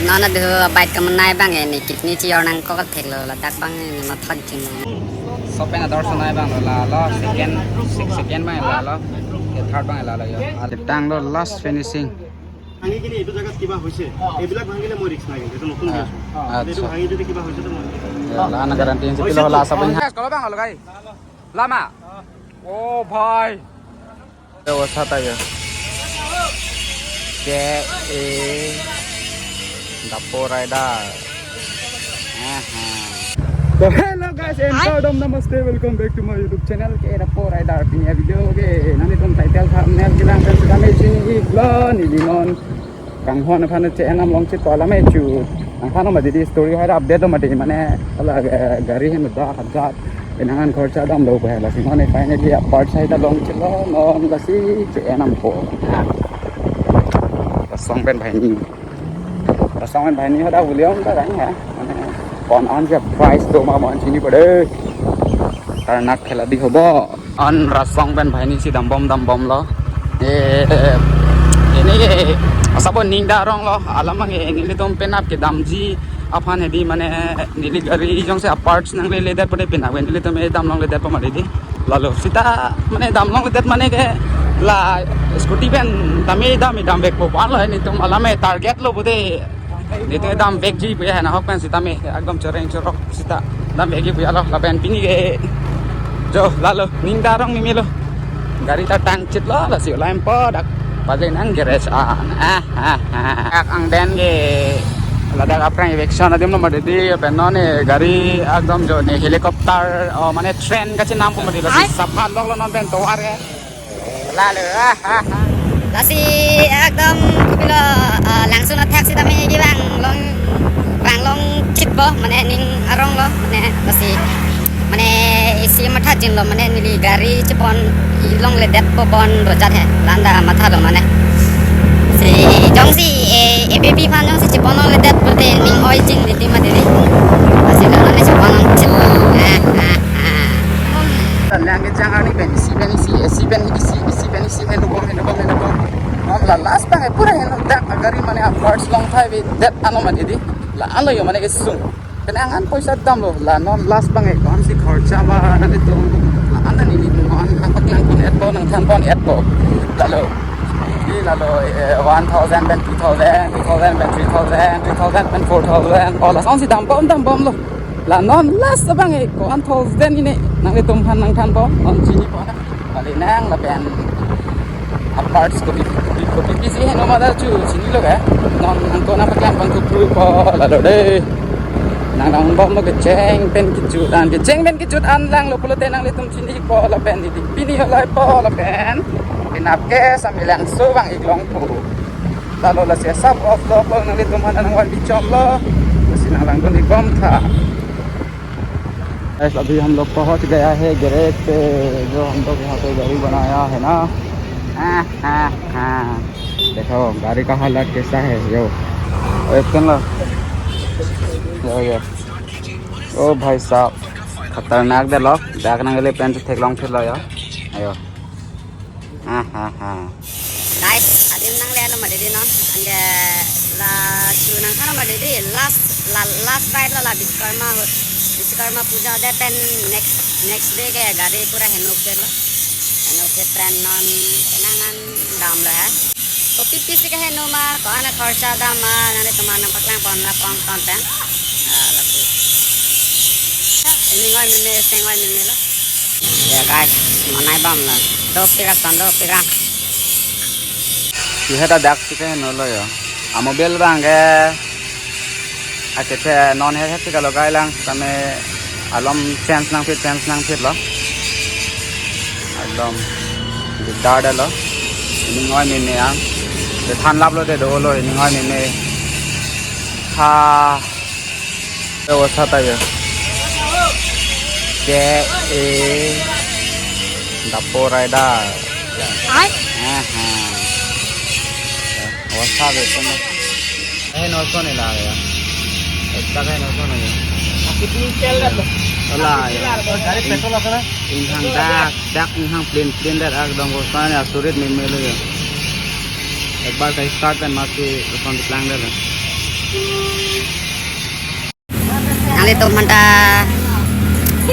nó đưa bài cầm nai bang này kịch ni chiều năng có thể là đặc bang nó thân chừng so pen ador sonai bang là lo second bang là lo third bang là yo tang lo last finishing ভাঙি কিনে এইটো জায়গা কিবা হৈছে এইবিলাক ভাঙিলে মই ৰিস্ক নাই কিন্তু নতুন দি আছো এইটো ভাঙি যদি কিবা হৈছে তো মই la garanti si pilo la sa bang kalau bang lo guys lama oh bhai व्यवस्था था ये के ए Dapo Rider. So hello guys and Saudam Namaste, welcome back to my YouTube channel ke Dapo Rider punya video ke nanti tom title thumbnail bilang kan sudah matching iklan ini non kang hon apa nanti enam long cit kolam itu angkano mah jadi story hari update mah di mana kalau gari yang udah hajat enangan khorcha dam lo bahaya sih mana finally part saya long cit lo non kasih cik enam ko song pen bahaya ni xong anh bạn này đã vừa liếng ta đánh hả còn on cái price đồ mà bọn chị như vậy đấy ta nát khai là đi hồ bò on ra xong bên phải ní si đầm bom lo ini asapun ningda rong lo alam ang ini tom penap ke damji aphan hedi mane nili gari jong se aparts nang le der pade penap nili tom e dam long le der pamade di lalu sita mane dam long le der mane ke la scooty pen dam bek po pan lo ni tom alam e target lo bude itu dam beg ji punya na hok pen sita me agam coreng corok sita dam beg ji punya lo la pen pini ke jo lalu ning darong mi lo gari ta tang chit lo la siu laim po dak pajai nang garage ang den ke la dak apra eviction adim no made di pen no ne gari agam jo ne helicopter mane train ka chi nam ko made la sapha lok lo non pen to are lalu Lasi ekdom bila langsung attack sih tapi ini bang long chit bo mana ning arong lo mana lasi mana isi matha jin lo mana nili gari cipon long ledet bo bon rojat he landa matha lo mana si jong si baby fan jong si cipon long ledet bote ning oi jing di mah diri lasi lo mana cipon long chit lang ke jangan ni isi hello bom non la last bang pura hello dak agari mane parts long thai we that ano man idi la alo yo mane isung kenangan poisa dam lo la non last bang kon si kharcha ma nani to la ana ni non apak lang kon et bo nang than bon et bo lalu 1000 ben 2000 ben 3000 ben 4000 all la son si dam bom lo la non last bang kon 1000 ini nang le tum han nang than bo on chini po na kali nang la ben parts kopi sih no mada chu sini lo ga non angko na pakyan bang ku po la do de nang bom lo ke cheng pen ki chut an lang lo pulo te nang le tum sini po la pen di pini lai po la pen pinap ke samilang so bang iklong po lalu la sia sub of lo po nang le tum han nang wan bichom lo sinang lang kon bom tha ऐसा अभी हम लोग पहुंच गया है गैरेज पे जो हम लोग यहाँ पे गाड़ी बनाया है ना देखो गाड़ी का हालत कैसा है यो ओ भाई साहब खतरनाक दे लो देखने के लिए पेन से थे लॉन्ग फिर लो यो ayo guys adim nang le no made di no ande la chu nang khana made di last ride la Biskarma puja de ten next day ke gari pura henok ke tren non kenangan dam lah ya to pipi sih ke heno ma ko ana kharcha dam ma nane tomar nampak lang pon la pon konten lagu ini ngoi minne lo ya guys manai bam la do pira ये तो देख चुके हैं नो लो यो मोबाइल बांग है अच्छा नॉन है ठीक है लगाए lang तमे अलम चेंज नang फिर लो एकदम दिदार लो ini ngoi mine yang de than lap lo de do lo ini ngoi mine ha व्यवस्था था ये के ए Dapo Rider व्यवस्था बेचते हैं नौ सौ नहीं ला रहा एक्स्ट्रा का 900 नहीं कितनी तेल है अल्लाह गाड़ी पेट्रोल आता है इंहang dak इंहang प्लेन dak एकदम गोस्ता ने स्टोरेज में ले एक बार का स्टार्ट करना कि कौन प्लान दे ngalitum hanta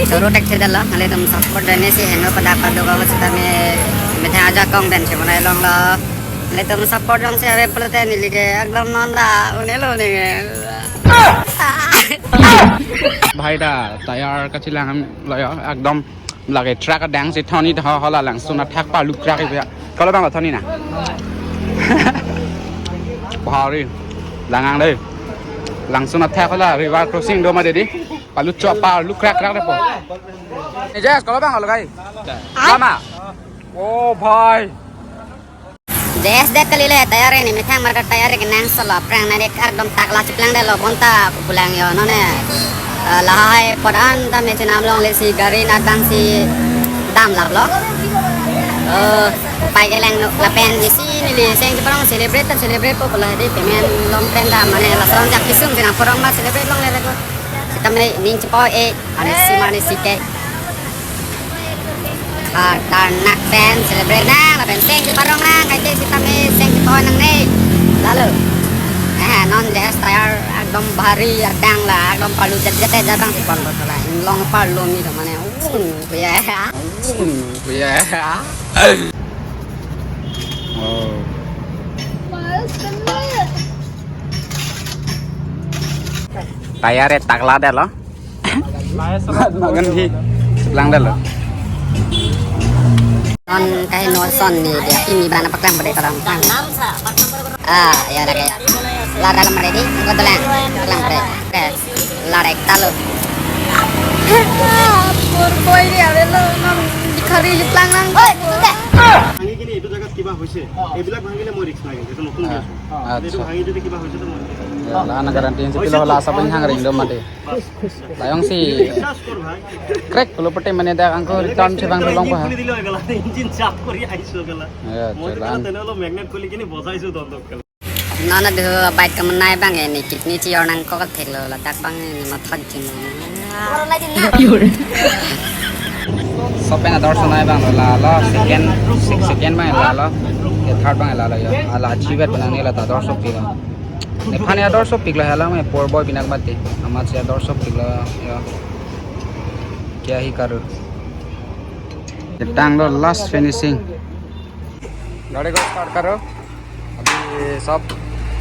suruh tek thir dalo ngalitum support dane si heno pada padu ka sita me tha aja kong den se banai long lo ngalitum support dong se ave pelte ni lige ekdom non la unelo ni ভাইটা টায়ার কাছিলাম লয় একদম লাগে ট্রাক ড্যাং সি থনি হলা লাংসুনা ঠাক পা লুকরা কে কল বাং থনি না ভারি লাঙাং দে লাংসুনা ঠাক হলা রিভার ক্রসিং দো মা দেদি পালু চ পা লুকরা ক্রা দে পো এই যে কল বাং লগাই মামা ও ভাই Des dek kali le tayar ini mithang marka tayar ke nang sala prang na dek ekdom takla chiplang de lo bonta pulang yo none lahai podan ta me chinam long le si gari na tang si dam lak lo pai ke lang la pen ni si ni le seng ki parang celebrate po pala de pemen lom pen da mane la sarong jak kisum sina porong ma celebrate long le ko kita me ning chipo e mane si ke nak pen celebrate nang la pen seng di parong nang kai si tame seng di pohon nang nei lalu non des tayar ekdom bahari adang la ekdom palu jet jabang si pon botala long palu ni to mane ya ya oh tayar takla de lo magan thi lang de lo non kai no son ni dia ini bana paklang pada orang tang ya la kaya la dalam ready ko dalang paklang pada ke la rek talu por koi ni ave lo non dikhari paklang nang ভাঙি কিনে এইটো জায়গাত কিবা হৈছে এইবিলাক ভাঙিলে মই ৰিস্ক লাগে এটা নতুন গেছ এইটো ভাঙি যদি কিবা হৈছে তো মই la na garanti si pilo la sa pinhang ring do mate layong si বিশ্বাস কর ভাই crack lo pate mane da angko return se bang long pa খুলি দিলে হৈ গেল ইঞ্জিন চাপ কৰি আইছো গেল মই ya তেনে হলো ম্যাগনেট খুলি কিনে বজাইছো দন্দক গেল nana de bike kam nai bang ni kitni chi or nang ko ka thek lo la tak bang ni ma thak jin sopen ador sonai bang la second bang la third bang la yo ala achieve banang ni la ta ador sop pila ne phane ador sop pila hala me poor boy binak mate amar se ador sop pila yo kya hi karu tang lo last finishing गाड़ी को स्टार्ट करो अभी सब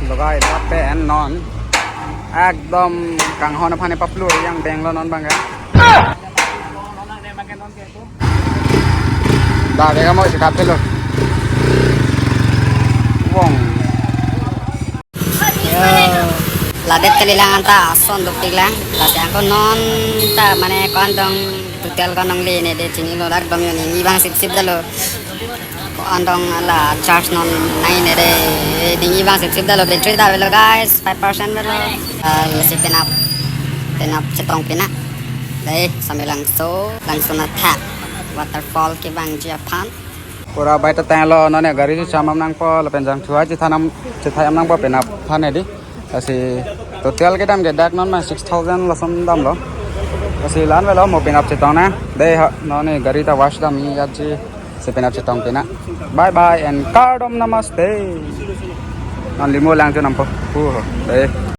लगाए पे and non एकदम कांगहन फाने Paplu yang benglo non bangga dah dia mau sikat dulu wong ladet kalilangan ta son duk tiglang kasi ako non ta mane kandong tutel kanong le ne de chini lo dak dom yoni ni bang sip dalo ko andong ala charge non nai ne de dingi bang sip dalo battery da velo guys 5% velo si penap cetong pina dai samilang so langsung attack waterfall ke bang Japan pura baita tanglo none gari chamam nang po lapen jang thua chi thanam chi thayam nang po penap phane di kasi total ke dam ge dak non ma 6000 lasam dam lo kasi lan velo mo penap chetong na de none gari ta wash dam mi aji se penap chetong pina bye bye and kardom namaste non limo lang chu nam po pu de